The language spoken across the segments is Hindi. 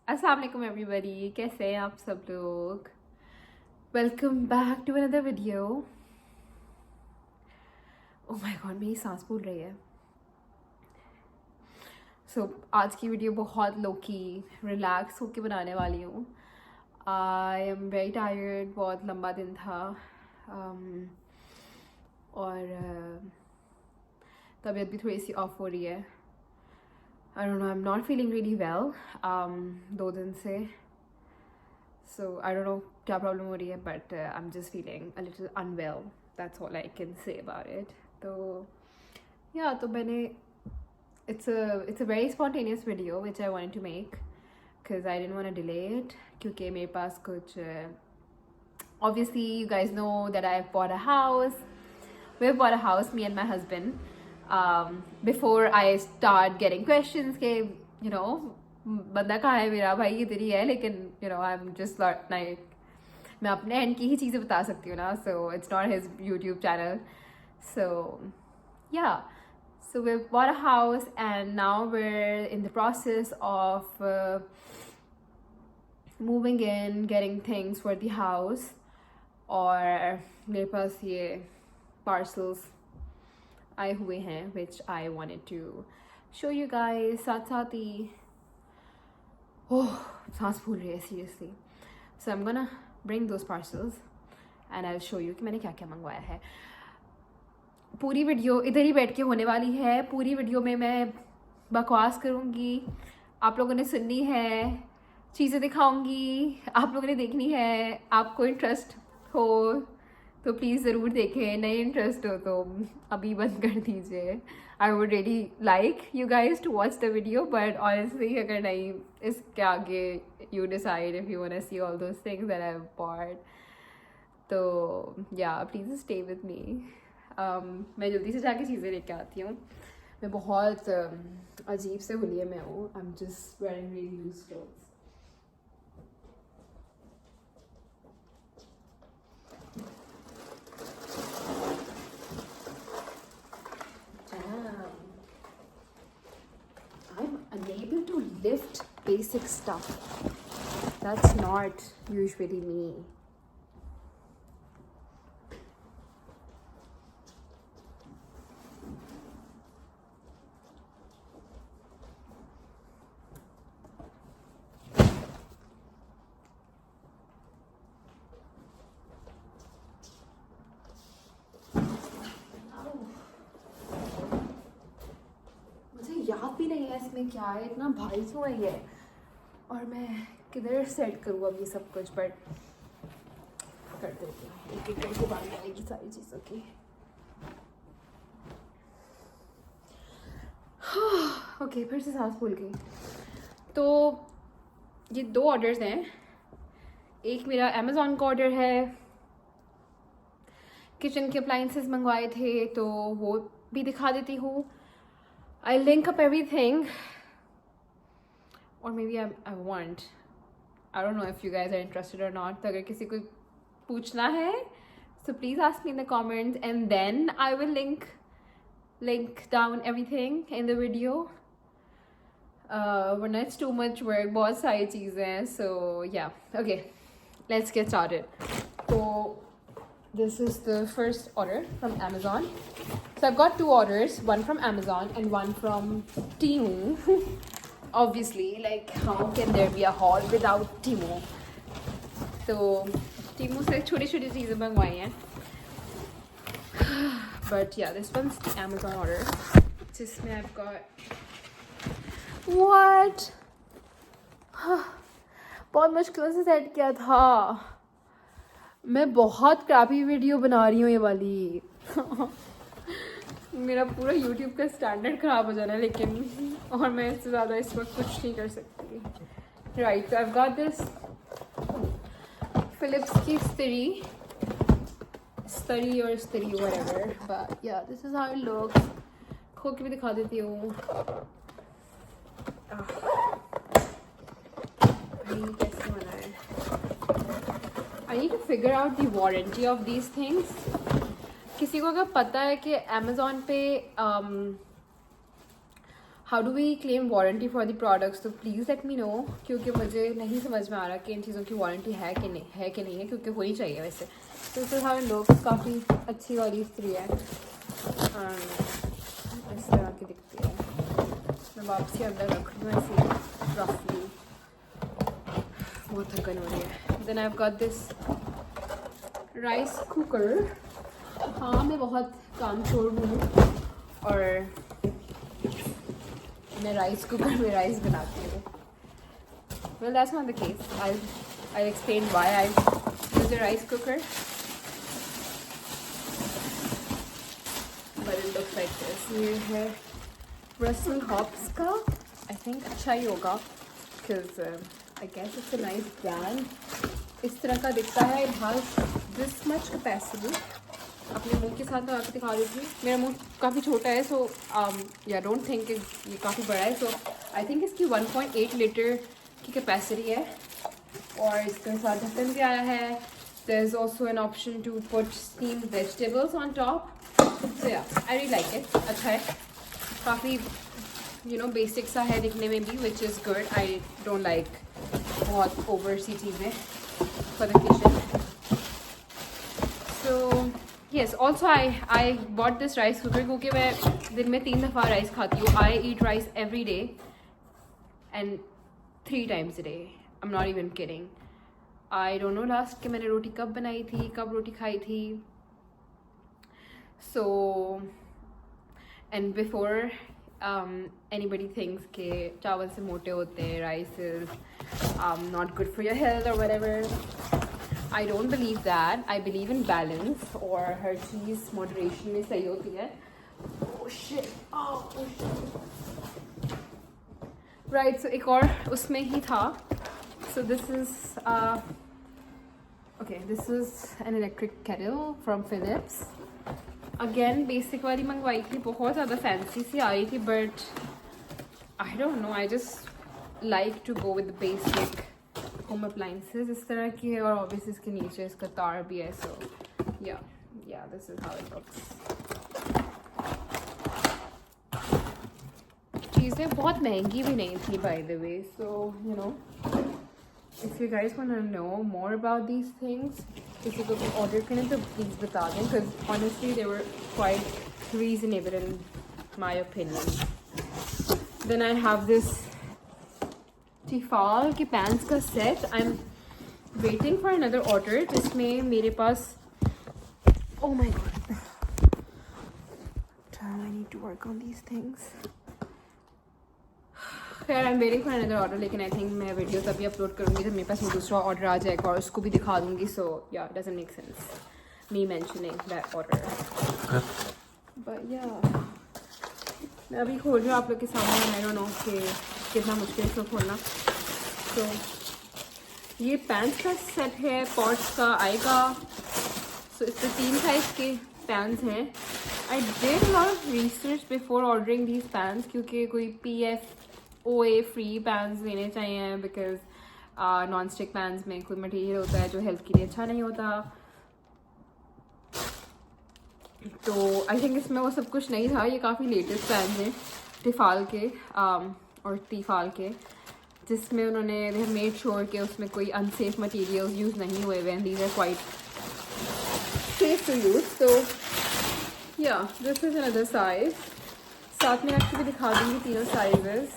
अस्सलाम वालेकुम एवरीबॉडी, कैसे हैं आप सब लोग। Welcome back to another video. Oh my God, मेरी सांस फूल रही है। आज की वीडियो बहुत लो की रिलैक्स होके बनाने वाली हूँ। आई एम वेरी टायर्ड, बहुत लंबा दिन था। और तबीयत भी थोड़ी सी ऑफ हो रही है। आई don't no, I am not feeling really well 2 दिन से। So I don't know क्या प्रॉब्लम हो रही है, but I'm just feeling a little unwell. That's all I can say about it. तो yeah, तो मैंने it's a very spontaneous video which I wanted to make because I didn't want to delay it क्योंकि मेरे पास कुछ obviously you guys know that I've bought a house. We've bought a house, me and my husband. Before I start getting questions के you know बंदा कहाँ है मेरा भाई, इधर ही है, लेकिन you know I'm just like मैं अपने एंड की ही चीज़ें बता सकती हूँ ना, so it's not his YouTube channel. So yeah, so we've bought a house and now we're in the process of moving in, getting things for the house. और मेरे पास ये parcels आए हुए हैं which I wanted to show you guys. साथ साथ ही सांस फूल रही है seriously. So I'm gonna bring those parcels and I'll show you कि मैंने क्या क्या मंगवाया है. पूरी वीडियो इधर ही बैठ के होने वाली है. पूरी वीडियो में मैं बकवास करूँगी, आप लोगों ने सुननी है, चीज़ें दिखाऊंगी, आप लोगों ने देखनी है. आपको इंटरेस्ट हो तो प्लीज़ ज़रूर देखें, नहीं इंटरेस्ट हो तो अभी बंद कर दीजिए. I would really like you guys to watch the video, but honestly अगर नहीं, इसके आगे you decide if you want to see all those things that I have bought. तो या प्लीज़ स्टे विद मी. मैं जल्दी से जाके चीज़ें लेके आती हूँ. मैं बहुत अजीब से हुलिये में हूँ. I am just wearing really loose clothes. I'm unable to lift basic stuff. That's not usually me. याद भी नहीं है इसमें क्या है, इतना भारी क्यों है ये, और मैं किधर सेट करूँ अब ये सब कुछ. बट कर देती हूँ, एक एक करके बात आएगी सारी चीज़ों की. ओके, फिर से सांस फूल गई. तो ये 2 ऑर्डर्स हैं. एक मेरा अमेज़ॉन का ऑर्डर है, किचन के अप्लाइंसेस मंगवाए थे तो वो भी दिखा देती हूँ. I'll link up everything, or maybe I won't. I don't know if you guys are interested or not. तो अगर किसी को पूछना है so please ask me in the comments and then I will link down everything in the video. वरना it's too much work, बहुत सारी चीज़ें हैं. So yeah, okay, let's get started. So this is the first order from Amazon. So I've got 2 orders, one from Amazon and one from Temu. Obviously, like how can there be a haul without Temu? तो Temu से छोटी छोटी चीज़ें मंगवाई हैं. But yeah, this one's the Amazon order. जिसमें I've got what? बहुत मुश्किल से सेट किया था. मैं बहुत क्रैपी वीडियो बना रही हूँ ये वाली. मेरा पूरा YouTube का स्टैंडर्ड ख़राब हो जाना है, लेकिन और मैं इससे ज़्यादा इस वक्त कुछ नहीं कर सकती. Right, so I've got this Philips की स्तरी और स्तरी whatever, but yeah, this is how it looks. खोल के भी दिखा देती हूँ. कैसे बना है. I need to figure out the warranty of these things. किसी को अगर पता है कि Amazon पे how do we claim warranty for the products, तो प्लीज़ लेट मी नो, क्योंकि मुझे नहीं समझ में आ रहा कि इन चीज़ों की वारंटी है कि नहीं है, क्योंकि होनी चाहिए वैसे। तो फिर हमें लोग काफ़ी अच्छी वाली इस्त्री है, इस तरह की दिखती है। मैं वापसी अंदर रख दूँ ऐसे रफली, बहुत थकन हो रही है। Then I have got this rice cooker. हाँ, मैं बहुत कामचोर हूँ और मैं राइस कुकर में राइस बनाती हूँ। Well that's not the case, I explain why I use a rice cooker, but it looks like this. ये है रसल हॉप्स का, आई थिंक अच्छा ही होगा, because I guess it's a nice brand. इस तरह का दिखता है, it has this much capacity. अपने मुंह के साथ लगा के दिखा रही थी, मेरा मुंह काफ़ी छोटा है, सो या डोंट थिंक ये काफ़ी बड़ा है, सो आई थिंक इसकी 1.8 लीटर की कैपेसिटी है, और इसके साथ ढक्कन भी आया है। There is also an option to put steamed vegetables on top, so yeah I really like it. अच्छा है, काफ़ी बेसिक सा है दिखने में भी, which is good. I don't like बहुत ओवर सी चीज़ें for the kitchen. So yes, also I bought this rice cooker क्योंकि मैं दिन में 3 दफ़ा राइस खाती हूँ। I eat rice every day and 3 times a day, I am not even kidding. I don't know last कि मैंने रोटी कब बनाई थी, कब रोटी खाई थी। So and before anybody thinks कि चावल से मोटे होते हैं, rice is not good for your health or whatever, I don't believe that. I believe in balance, और हर चीज़ moderation में सही होती है। Oh shit! Oh shit! Right, so एक और उसमें ही था। So this is okay. This is an electric kettle from Philips. Again, basic वाली मंगवाई थी, बहुत ज़्यादा fancy सी आई थी, but I don't know. I just like to go with the basic home appliances इस तरह की है, और ऑब्वियसली इसके नीचे इसका तार भी है। So yeah this is how it looks. चीज़ें बहुत महंगी भी नहीं थी by the way, so you know if you guys want to know more about these things, किसी को भी ऑर्डर करें तो प्लीज़ बता दें, because honestly they were quite reasonable in my opinion. Then I have this Tefal के पैंट्स का सेट। I am waiting for another order जिसमें मेरे पास oh my god, I need to work on these things. खैर आई am waiting for another order, लेकिन आई थिंक मैं वीडियो तभी अपलोड करूँगी जब मेरे पास दूसरा ऑर्डर आ जाएगा और उसको भी दिखा दूँगी। सो या doesn't make sense me mentioning that order, but या मैं अभी खोल रही हूँ आप लोग के सामने। आई डोंट नो कि कितना मुश्किल है खोलना। तो ये पैंट्स का सेट है, पॉट्स का आएगा। सो इसमें 3 साइज के पैंट्स हैं। आई did a lot of research before ordering these pants, क्योंकि कोई PFOA फ्री पैंट्स लेने चाहिए, बिकॉज नॉन स्टिक पैंट्स में कोई मटेरियल होता है जो हेल्थ के लिए अच्छा नहीं होता। तो आई थिंक इसमें वो सब कुछ नहीं था। ये काफ़ी लेटेस्ट पैंट्स हैं टिफाल के और टीफाल के, जिसमें उन्होंने दे मेड श्योर के उसमें कोई अनसेफ मटेरियल यूज़ नहीं हुए हुए हैं। These are quite safe to use. तो या दिस इज़ अनदर साइज। साथ में आपको भी दिखा दूँगी तीनों sizes.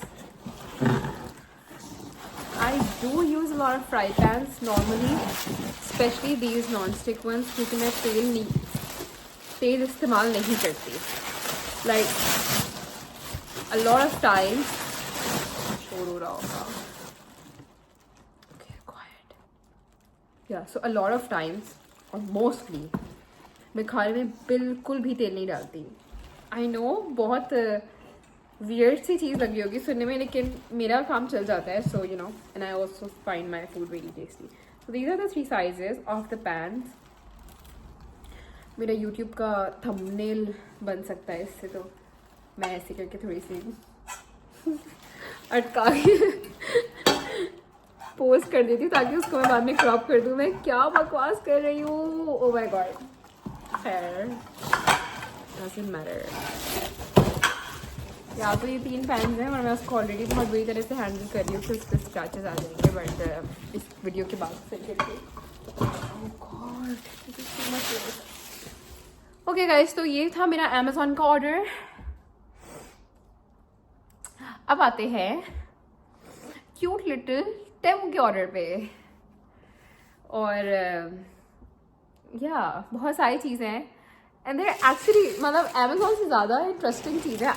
I do use lot of fry pans normally, specially these non stick ones, क्योंकि मैं तेल इस्तेमाल नहीं करती। Like a lot of times शोर हो रहा होगा, okay quite, yeah so a lot of times और मोस्टली मैं खाने में बिल्कुल भी तेल नहीं डालती। आई नो बहुत वियर्ड सी चीज़ लगी होगी सुनने में, लेकिन मेरा काम चल जाता है। So you know, and I also find my food very tasty. So these are the 3 sizes of the pants. मेरा यूट्यूब का थंबनेल बन सकता है इससे, तो मैं ऐसे करके थोड़ी सी अटका के पोस्ट कर देती हूँ ताकि उसको मैं बाद में क्रॉप कर दूँ। मैं क्या बकवास कर रही हूँ, ओह माय गॉड। खैर डजंट मैटर। या तो ये 3 पैन्स हैं और मैं उसको ऑलरेडी बहुत बुरी तरह से हैंडल कर रही हूँ कि उस पर स्क्रैचेस आ जाएंगे, बट इस वीडियो के बाद सही करके। ओके गाइस, तो ये था मेरा अमेज़ॉन का ऑर्डर। अब आते हैं क्यूट लिटिल टेमू के ऑर्डर पे। और या बहुत सारी चीज़ें हैं एंड देयर एक्चुअली, मतलब अमेज़ॉन से ज़्यादा इंटरेस्टिंग चीज़ है,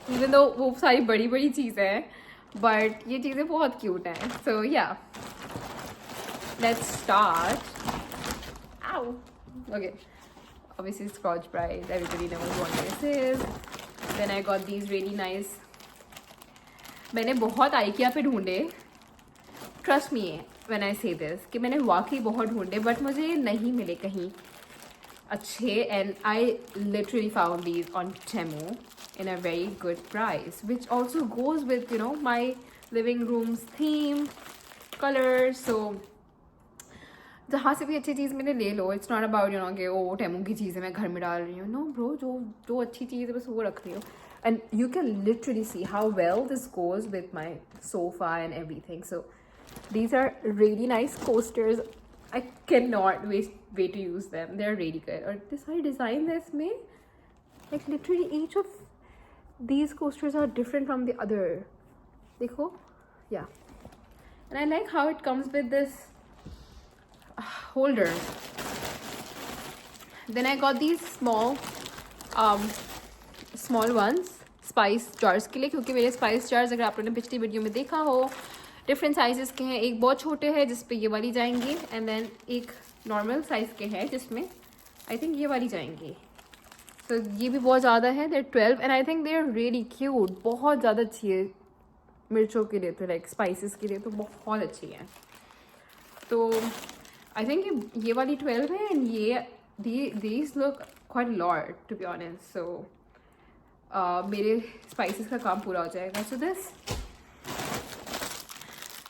इवन दो वो सारी बड़ी बड़ी चीज़ें हैं, बट ये चीज़ें बहुत क्यूट हैं। सो या लेट्स स्टार्ट। आउ okay, obviously Scotch Brite, everybody knows what this is. Then I got these really nice, मैंने बहुत आइकिया पे ढूंढे, ट्रस्ट मी व्हेन आई से दिस, कि मैंने वाकई बहुत ढूंढे बट मुझे ये नहीं मिले कहीं अच्छे, and I literally found these on Temu in a very good price, which also goes with you know my living room's theme colour. So जहाँ से भी अच्छी चीज़ मैंने ले लो, it's not about you know कि ओ टेमू की चीज़ें मैं घर में डाल रही हूँ, नो ब्रो, जो अच्छी चीज़ है बस वो रख रही हूँ। And you can literally see how well this goes with my sofa and everything. So these are really nice coasters. I cannot wait to use them. They're really good. Or this I designed this में, like literally each of these coasters are different from the other. देखो, yeah. And I like how it comes with this holder. Then I got these small ones spice jars के लिए, क्योंकि मेरे स्पाइस जार्स अगर आप लोगों ने पिछली वीडियो में देखा हो डिफरेंट साइजेस के हैं। एक बहुत छोटे हैं जिस पे ये वाली जाएंगी, एंड देन एक नॉर्मल साइज़ के हैं जिसमें आई थिंक ये वाली जाएंगी। सो ये भी बहुत ज़्यादा है, there 12 and I think they are really cute, बहुत ज़्यादा अच्छी है मिर्चों के लिए, तो लाइक स्पाइसेस के लिए तो बहुत अच्छी है। तो आई थिंक ये वाली 12 है एंड ये these look quite lot to be honest. So मेरे स्पाइसेस का काम पूरा हो जाएगा। So this,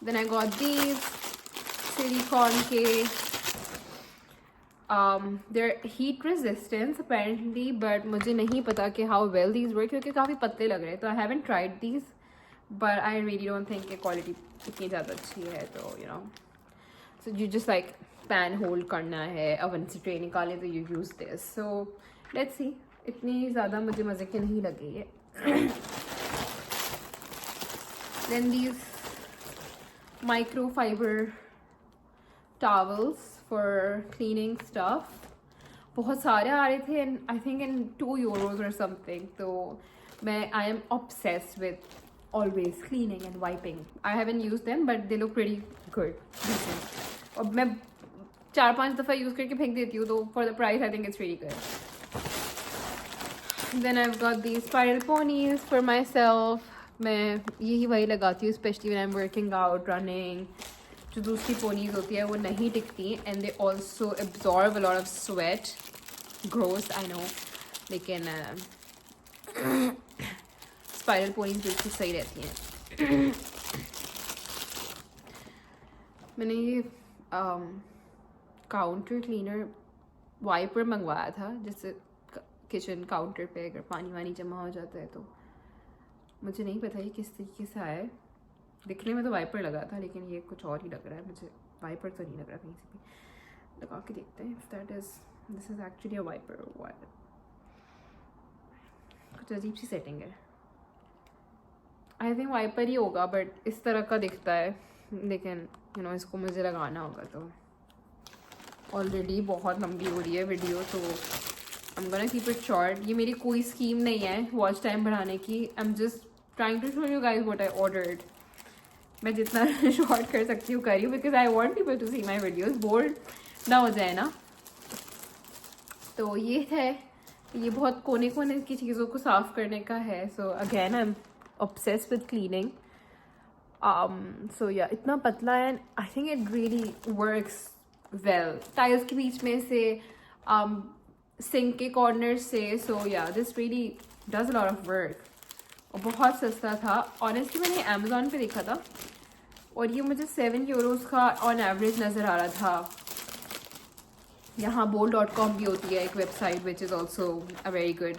then I got these silicone के, they're heat resistance apparently, but मुझे नहीं पता कि हाउ वेल दीज वर्क, क्योंकि काफ़ी पतले लग रहे हैं। तो I haven't tried these, but I really don't think कि क्वालिटी इतनी ज़्यादा अच्छी है। तो you know, so you just like pan hold करना है, ओवन से ट्रे निकालें तो you use this. So let's see, इतनी ज़्यादा मुझे मज़े के नहीं लगे ये। Then these microfibre towels for cleaning stuff, बहुत सारे आ रहे थे and I think in 2 euros और समथिंग। तो मैं I am obsessed with always cleaning and wiping. I haven't used them but they look pretty good, decent. और मैं 4-5 दफ़ा यूज़ करके फेंक देती हूँ, तो for the price I think it's very good. Then I've got these spiral ponies for myself. मैं यही वही लगाती हूँ specially when I'm working out, running. जो दूसरी पोनीज होती है वो नहीं टिकती and they also absorb a lot of sweat. Gross, I know. लेकिन स्पाइरल पोनीज बिल्कुल सही रहती हैं। मैंने ये काउंटर क्लीनर वाइपर मंगवाया था, जिससे किचन काउंटर पे अगर पानी वानी जमा हो जाता है तो। मुझे नहीं पता ये किस तरीके से आया है, दिखने में तो वाइपर लगा था लेकिन ये कुछ और ही लग रहा है मुझे। वाइपर तो नहीं लग रहा कहीं से भी, लगा के देखते हैं। That is, this is actually a wiper. कुछ अजीब सी सेटिंग है, आई थिंक वाइपर ही होगा बट इस तरह का दिखता है, लेकिन यू नो इसको मुझे लगाना होगा। तो ऑलरेडी बहुत लंबी हो रही है वीडियो, तो I'm gonna keep it short. ये मेरी कोई स्कीम नहीं है वॉच टाइम बढ़ाने की। I'm just trying to show you guys what I ordered. मैं जितना शॉर्ट कर सकती हूँ कर रही हूँ, because I want people to see my videos. Board ना हो जाए ना। तो ये है, ये बहुत कोने कोने की चीज़ों को साफ़ करने का है। So again I'm obsessed with cleaning. So yeah, इतना पतला है, I think it really works well. Tiles के बीच में से, सिंक के कॉर्नर से। सो yeah this really does a lot of work, और बहुत सस्ता था। ऑनेस्टली मैंने अमेज़ॉन पे देखा था और ये मुझे 7 euros का ऑन एवरेज नज़र आ रहा था। यहाँ bowl.com भी होती है एक website which is also a very good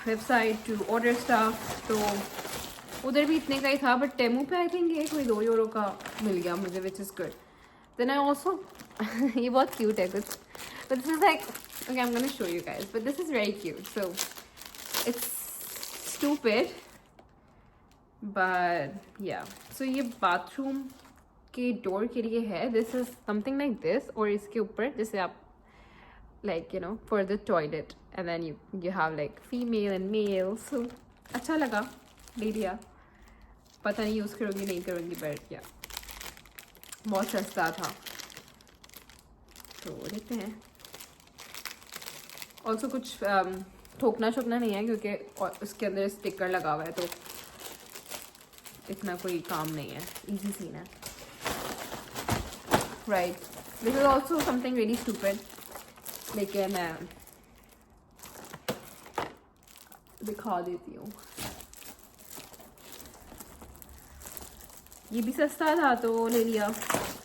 website to order stuff, तो उधर भी इतने का ही था, बट टेमू पे आई थिंक ये कोई 2 यूरो का मिल गया मुझे, which is good. Then I also ये बहुत क्यूट है कुछ, but this is like, okay I am gonna show you guys, but this is very cute. So it's stupid but yeah. So ये बाथरूम के डोर के लिए है. This is something like this, और इसके ऊपर जैसे आप like, you know, for the toilet, and then you have like female and male. So अच्छा लगा, ले लिया. पता नहीं यूज़ करूँगी नहीं करूँगी, बट या बहुत सस्ता था, तो देखते हैं. ऑल्सो कुछ ठोकना छोकना नहीं है, क्योंकि उसके अंदर स्टिकर लगा हुआ है, तो इतना कोई काम नहीं है, इजी सीन है. Right, this is also something very stupid, लेकिन दिखा देती हूँ. ये भी सस्ता था तो ले लिया.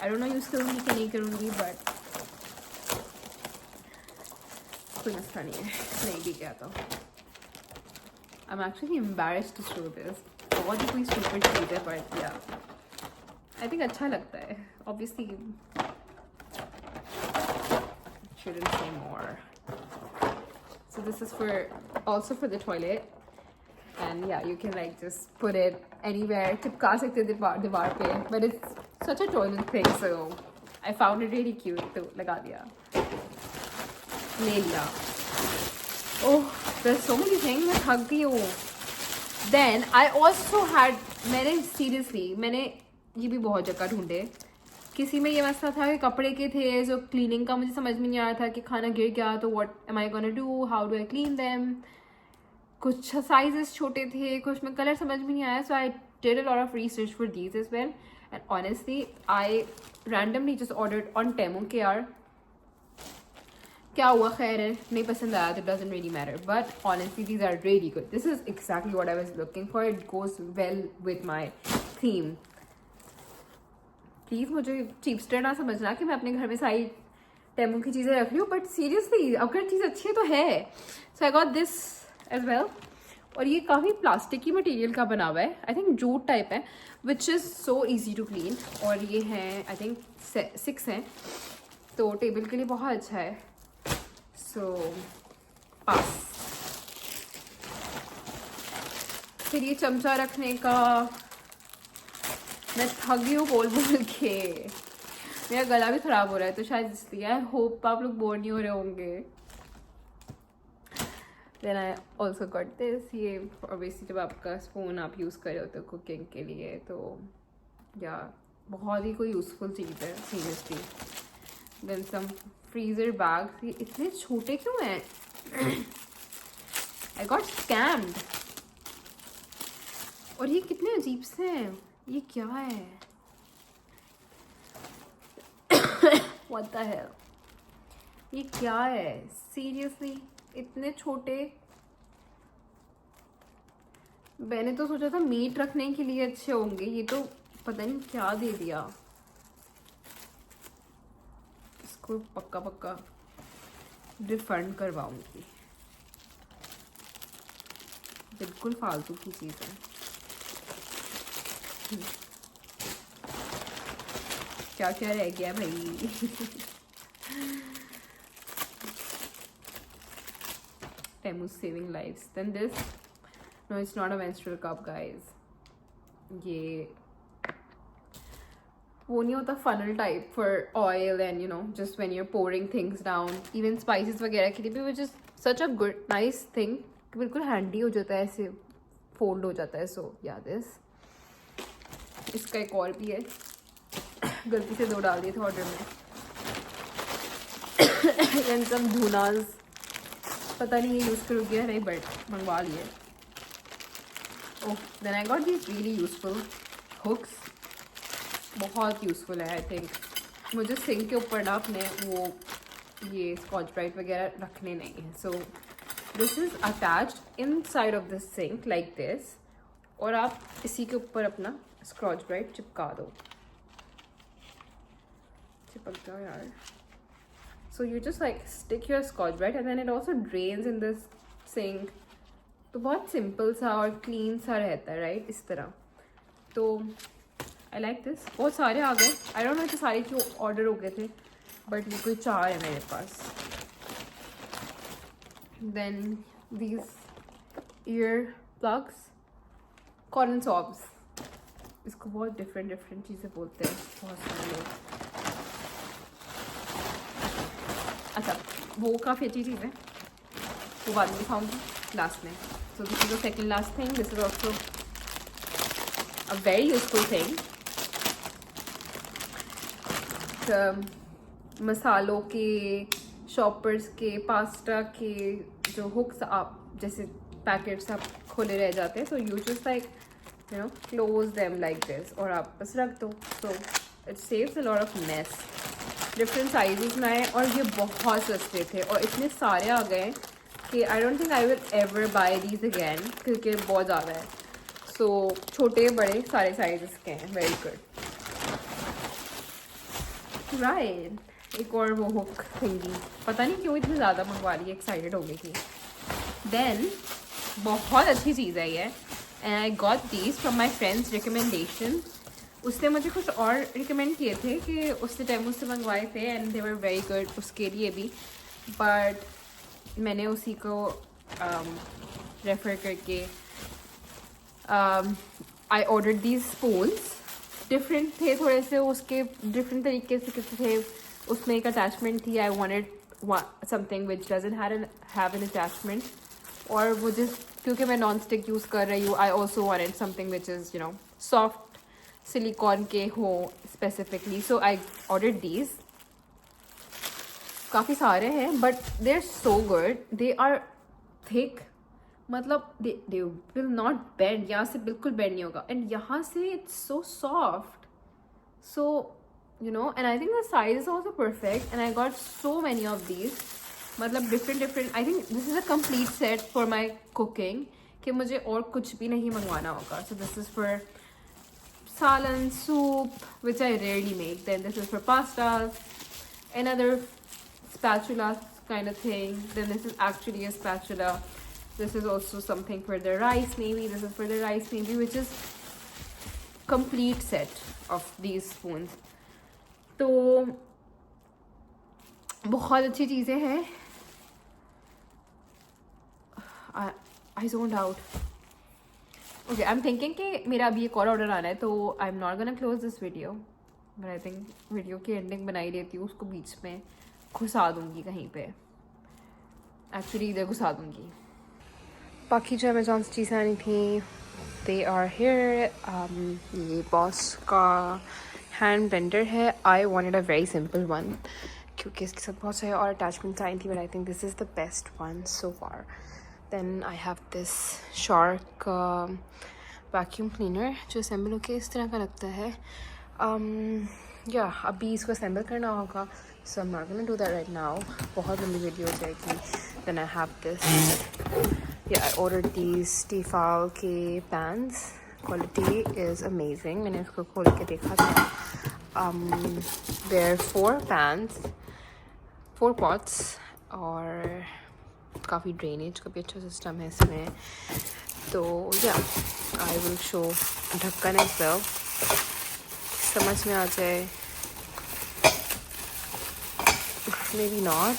आई डोंट नो यूज़ करूँगी कि नहीं करूँगी, बट कोई मसला नहीं है, नहीं भी क्या तो. I am actually embarrassed to show this. बहुत ही कोई स्टूपिड चीज़ है, बट या आई थिंक अच्छा लगता है. Obviously shouldn't say more. So this is for also for the toilet, and yeah, you can like just put it anywhere. चिपका सकते दीवार पे, but it's such a toilet thing, so I found it really cute, तो लगा दिया, ले लिया. Oh, there's so many things. मैं थक गई हूँ. Then I also had, मैंने ये भी बहुत जगह ढूंढे. किसी में ये मसला था कि कपड़े के थे जो क्लीनिंग का मुझे समझ में नहीं आ रहा था कि खाना गिर गया तो what am I gonna do, how do I clean them. कुछ साइजेस छोटे थे, कुछ में कलर समझ में नहीं आया. So I did a lot of research for these as well, and honestly I randomly just ordered on Temu के यार क्या हुआ, खैर है, नहीं पसंद आया तो doesn't really matter, but honestly these are really good. This is exactly what I was looking for. It goes well with my theme. Please मुझे चीपस्टर ना समझना कि मैं अपने घर में सारी टेमू की चीज़ें रख रही हूँ, बट सीरियसली अगर चीज़ अच्छी है तो है. So I got this as well. और ये काफ़ी प्लास्टिक की मटेरियल का बना हुआ है, आई थिंक जूट टाइप है, which is so easy to clean. और ये हैं आई थिंक 6 हैं, तो टेबल के लिए बहुत अच्छा है. सो पास. फिर ये चमचा रखने का, मैं थक गई हूँ बोल के, मेरा गला भी ख़राब हो रहा है, तो शायद इसलिए. आई होप आप लोग बोर नहीं हो रहे होंगे. Then I also got this. ये ऑब्वियसली जब आपका फ़ोन आप यूज़ कर रहे होते हो कुकिंग के लिए, तो या बहुत ही कोई यूज़फुल चीज़ है seriously. Then some freezer bags. ये इतने छोटे क्यों हैं? I got scammed. और ये कितने अजीब से हैं. ये क्या है? What the hell? ये क्या है? सीरियसली इतने छोटे. मैंने तो सोचा था मीट रखने के लिए अच्छे होंगे, ये तो पता नहीं क्या दे दिया. इसको पक्का पक्का रिफंड करवाऊंगी. बिल्कुल फालतू की चीज़ है. क्या क्या रह गया भाई. Temu saving lives. Then this, no, it's not a menstrual cup, guys. ये वो नहीं होता funnel type for oil and you know just when you're pouring things down, even spices वगैरह के लिए भी, which is such a good nice thing. बिल्कुल handy हो जाता है, ऐसे fold हो जाता है. So yeah, this. इसका एक और भी है, गलती से 2 डाल दिए थे ऑर्डर में. एंड सम धुनाज, पता नहीं ये यूज़ करोगे या नहीं, बट मंगवा लिए. Oh, then I got this really useful hooks. बहुत यूज़फुल है. आई थिंक मुझे सिंक के ऊपर ना अपने वो ये स्कॉच ब्राइट वगैरह रखने नहीं है. So this is attached inside of this sink like this, और आप इसी के ऊपर अपना स्कॉच ब्राइट चिपका दो. चिपक जाओ यार. So you just like stick your scotch brite, and then it also drains in this sink, तो बहुत सिंपल सा और क्लीन सा रहता है, राइट, इस तरह। तो आई लाइक दिस। बहुत सारे आ गए, आई डोंट नो इतने सारे क्यों ऑर्डर हो गए थे, बट ये कोई 4 है मेरे पास। Then these ear plugs, cotton swabs, इसको बहुत डिफरेंट डिफरेंट चीज़ें बोलते हैं बहुत सारे लोग। अच्छा, वो काफ़ी अच्छी चीज़ है, वो बाद में दिखाऊंगी लास्ट में। So this is the second last thing, this is also a very useful thing. मसालों के, शॉपर्स के, पास्ता के जो हुक्स आप जैसे पैकेट्स आप खोले रह जाते हैं, सो you just like you know close them like this और आप बस रख दो। So it saves a lot of mess. Different sizes में आए और ये बहुत सस्ते थे और इतने सारे आ गए कि I don't think I will ever buy these again, क्योंकि बहुत ज़्यादा है। सो छोटे बड़े सारे साइजेस के हैं, वेरी गुड, राइट। एक और वो हुक थिंगी, पता नहीं क्यों इतनी ज़्यादा मंगवा रही है, एक्साइटेड हो गई थी। देन बहुत अच्छी चीज़ है ये, and I got these from my friends recommendation. उसने मुझे कुछ और रिकमेंड किए थे कि उसने टाइम मुझसे मंगवाए थे and they were very good उसके लिए भी, बट मैंने उसी को रेफ़र करके आई ऑर्डर्ड दीज स्पून्स। डिफरेंट थे थोड़े से, उसके डिफरेंट तरीके से किसी थे, उसमें एक अटैचमेंट थी। I wanted something which doesn't have an attachment, और वो जिस क्योंकि मैं नॉन स्टिक यूज़ कर रही हूँ, I also wanted something which is you know soft silicone के हो specifically. So I ordered these. काफ़ी सारे हैं but they are so good, they are thick, मतलब दे विल नॉट बेंड, यहाँ से बिल्कुल बेंड नहीं होगा, एंड यहाँ से it's so soft, so you know, and I think the size is also perfect, and I got so many of these, मतलब different. I think this is a complete set for my cooking, कि मुझे और कुछ भी नहीं मंगवाना होगा। So this is for salan, soup, which I rarely make. Then this is for pastas, another spatula kind of thing. Then this is actually a spatula. This is also something for the rice maybe. This is for the rice maybe, which is complete set of these spoons. तो बहुत अच्छी चीज़ें हैं। I zoned out. Okay, I am thinking कि मेरा अभी एक और ऑर्डर आना है, तो I am not gonna close this video, but I think video की एंडिंग बनाई देती हूँ, उसको बीच में घुसा दूँगी कहीं पे, एक्चुअली इधर घुसा दूँगी। बाकी जो अमेजोन से चीज़ें आनी थी, दे आर हियर। ये बॉस का हैंड ब्लेंडर है। I wanted a very simple one, क्योंकि इसके साथ बहुत सारे और अटैचमेंट्स आई थी, but I think this is the best one so far. Then I have this Shark vacuum cleaner जो असेंबल होके इस तरह का लगता है। अभी इसको असेंबल करना होगा, so I'm not gonna do that right now, बहुत लंबी वीडियो हो जाएगी। Then I have this, I ordered these Tefal के pans, quality is amazing, मैंने इसको खोल के देखा था। There are 4 pans, 4 pots, और काफ़ी ड्रेनेज का भी अच्छा सिस्टम है इसमें। तो आई विल शो ढक्कन एज वेल, समझ में आ जाए, मे बी नॉट,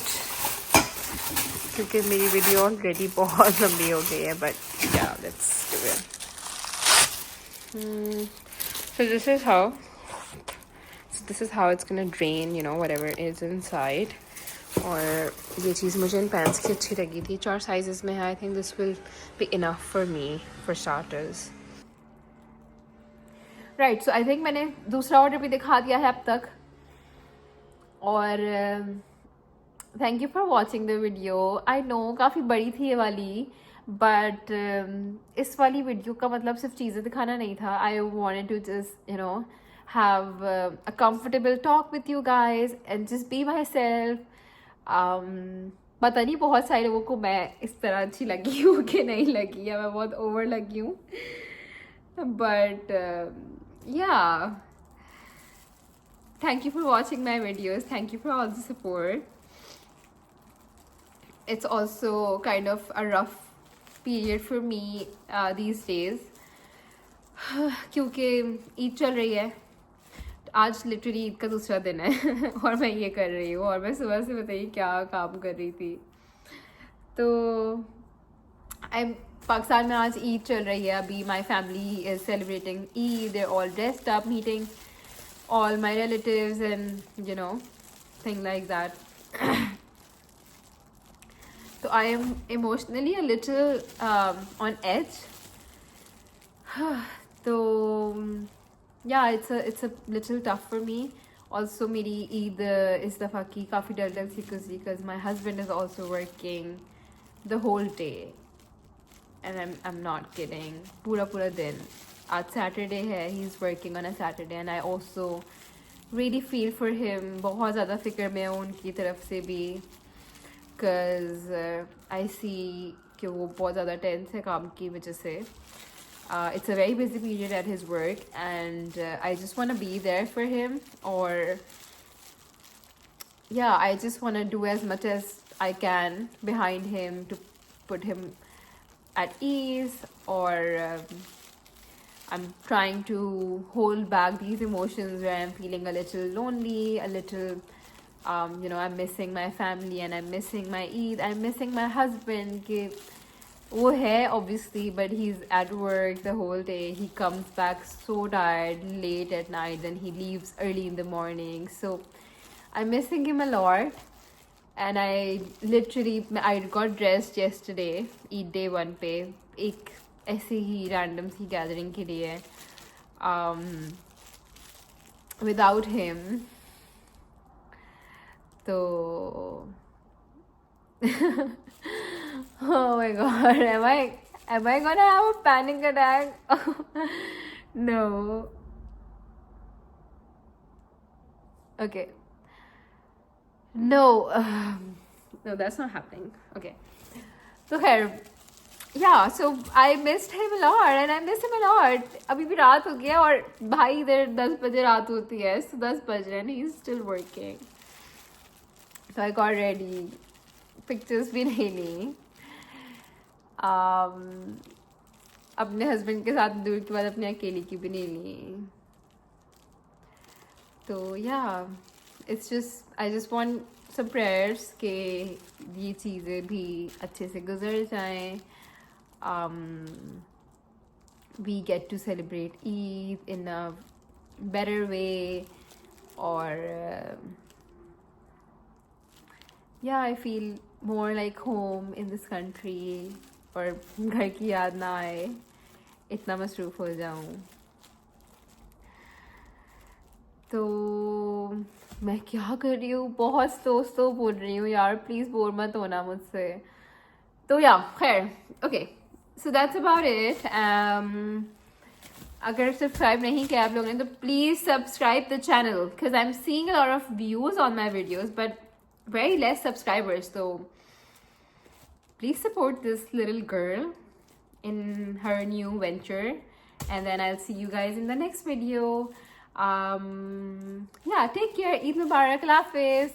क्योंकि मेरी वीडियो ऑलरेडी बहुत लंबी हो गई है, बट या let's do it. So this is how it's gonna drain, you know, whatever is inside. और ये चीज़ मुझे इन पैंट्स की अच्छी लगी थी, 4 साइजेस में है। I think this will be enough for me for starters, right. So I think मैंने दूसरा ऑर्डर भी दिखा दिया है अब तक, और thank you for watching the video. I know काफ़ी बड़ी थी ये वाली, बट इस वाली वीडियो का मतलब सिर्फ चीज़ें दिखाना नहीं था। I wanted to just you know have a comfortable talk with you guys and just be myself. पता नहीं बहुत सारे लोगों को मैं इस तरह अच्छी लगी हूँ कि नहीं लगी, या मैं बहुत ओवर लगी हूँ, but thank you for watching my videos, thank you for all the support. It's also kind of a rough period for me these days. क्योंकि ईद चल रही है, आज लिटरली ईद का दूसरा दिन है और मैं ये कर रही हूँ, और मैं सुबह से बताइए क्या काम कर रही थी. तो पाकिस्तान में आज ईद चल रही है अभी. My family is celebrating Eid. They all dressed up, meeting all my relatives and thing like that. So I am emotionally a little on edge. So yeah, it's a little tough for me. Also मेरी ईद इस दफ़ा की काफ़ी डल सी because my husband is also working the whole day, and I'm not kidding, पूरा दिन. आज Saturday है, he's working on a Saturday, and I also really feel for him. बहुत ज़्यादा फिक्र में हूँ उनकी तरफ से भी, because I see कि वो बहुत ज़्यादा टेंस है काम की वजह से. It's a very busy period at his work, and I just want to be there for him, or yeah, I just want to do as much as I can behind him to put him at ease, or I'm trying to hold back these emotions where I'm feeling a little lonely, a little, I'm missing my family, and I'm missing my Eid, I'm missing my husband. कि वो है obviously, but he's at work the whole day. He comes back so tired late at night, and he leaves early in the morning. So I'm missing him a lot. And I got dressed yesterday, Eid day 1 पे, एक ऐसे ही रैंडम सी गैदरिंग के लिए विदाउट हिम. तो oh my god, am I gonna have a panic attack? No. Okay. No, no, that's not happening. Okay. So here, yeah, so I missed him a lot, and I miss him a lot. अभी भी रात हो गया, और भाई इधर 10 बजे रात होती है, so 10 बज रहे हैं, and he's still working. So I got ready, pictures भी नहीं ली. अपने हस्बैंड के साथ दूर के बाद अपने अकेली की भी नहीं ली. तो yeah, it's just, I just want some prayers कि ये चीज़ें भी अच्छे से गुजर जाएं. We get to celebrate Eid in a better way, or yeah, I feel more like home in this country, और घर की याद ना आए, इतना मसरूफ़ हो जाऊं. तो मैं क्या कर रही हूँ, बहुत स्लो बोल रही हूँ यार, प्लीज़ बोर मत होना मुझसे. तो या खैर, okay, so that's about it. अगर सब्सक्राइब नहीं किया आप लोगों ने, तो please subscribe the channel, because I am seeing a lot of views on my videos but very less subscribers. तो please support this little girl in her new venture, and then I'll see you guys in the next video. Yeah, take care. Eid Mubarak. Allah Hafiz.